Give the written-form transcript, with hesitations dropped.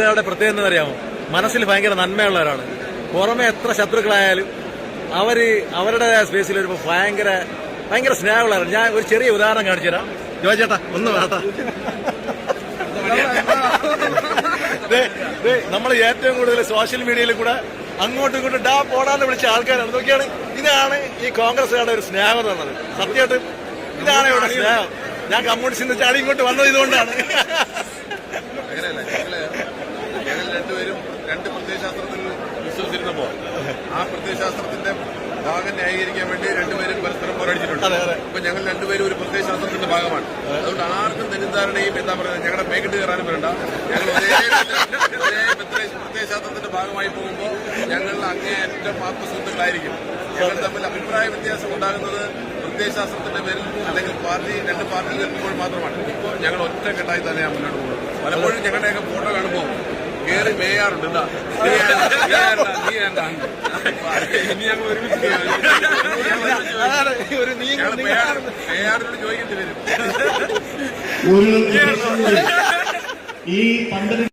യുടെ പ്രത്യേകത എന്താ അറിയാമോ? മനസ്സിൽ ഭയങ്കര നന്മയുള്ളവരാണ്. പുറമെ എത്ര ശത്രുക്കളായാലും അവരുടെ സ്പേസിൽ വരുമ്പോൾ ഭയങ്കര സ്നേഹമുള്ളവരാണ്. ഞാൻ ഒരു ചെറിയ ഉദാഹരണം കാണിച്ചു തരാം. ജോജേട്ടാ ഒന്ന് വേട്ടാ. നമ്മൾ ഏറ്റവും കൂടുതൽ സോഷ്യൽ മീഡിയയിൽ കൂടെ അങ്ങോട്ടും ഇങ്ങോട്ടും പോടാന്ന് വിളിച്ച ആൾക്കാരാണ്. നോക്കിയാണ്, ഇതാണ് ഈ കോൺഗ്രസ്സുകാരുടെ ഒരു സ്നേഹം എന്ന് പറഞ്ഞത്. സത്യമായിട്ടും ഇതാണ് ഇവിടെ സ്നേഹം. ഞാൻ കമ്മ്യൂണിസ്റ്റിൽ ചാടി ഇങ്ങോട്ട് വന്നത് ഇതുകൊണ്ടാണ്. ഞങ്ങൾ രണ്ടുപേരും രണ്ട് പ്രത്യയശാസ്ത്രത്തിൽ വിശ്വസിച്ചിരുന്നപ്പോ ആ പ്രത്യയശാസ്ത്രത്തിന്റെ ഭാഗം ന്യായീകരിക്കാൻ വേണ്ടി രണ്ടുപേരും പരസ്പരം പോരാടിച്ചിട്ടുണ്ട്. അപ്പൊ ഞങ്ങൾ രണ്ടുപേരും ഒരു പ്രത്യയശാസ്ത്രത്തിന്റെ ഭാഗമാണ്. അതുകൊണ്ട് ആർക്കും തെറ്റിദ്ധാരണയും എന്താ പറയുന്നത് ഞങ്ങളുടെ മേക്കിട്ട് കയറാനും വരണ്ട. ഞങ്ങൾ ഒരേ പ്രത്യയശാസ്ത്രത്തിന്റെ ഭാഗമായി പോകുമ്പോൾ ഞങ്ങൾ അങ്ങേയറ്റം ആത്മസുഹൃത്തുക്കളായിരിക്കും. ഞങ്ങൾ തമ്മിൽ അഭിപ്രായ വ്യത്യാസം ഉണ്ടാകുന്നത് പ്രത്യയശാസ്ത്രത്തിന്റെ പേരിൽ അല്ലെങ്കിൽ രണ്ട് പാർട്ടി നിൽക്കുമ്പോൾ മാത്രമാണ്. ഇപ്പോൾ ഞങ്ങൾ ഒറ്റക്കെട്ടായി തന്നെയാണ് മുന്നോട്ട് പോകുന്നത്. പലപ്പോഴും ഞങ്ങളുടെയൊക്കെ ഫോട്ടോ കാണുമ്പോൾ കയറി മേയാറുണ്ട്. എന്താ നീ എന്താ ഇനി ഞങ്ങൾ ഒരുമിച്ച് മേയാറിനോട് ചോദിക്കേണ്ടി വരും.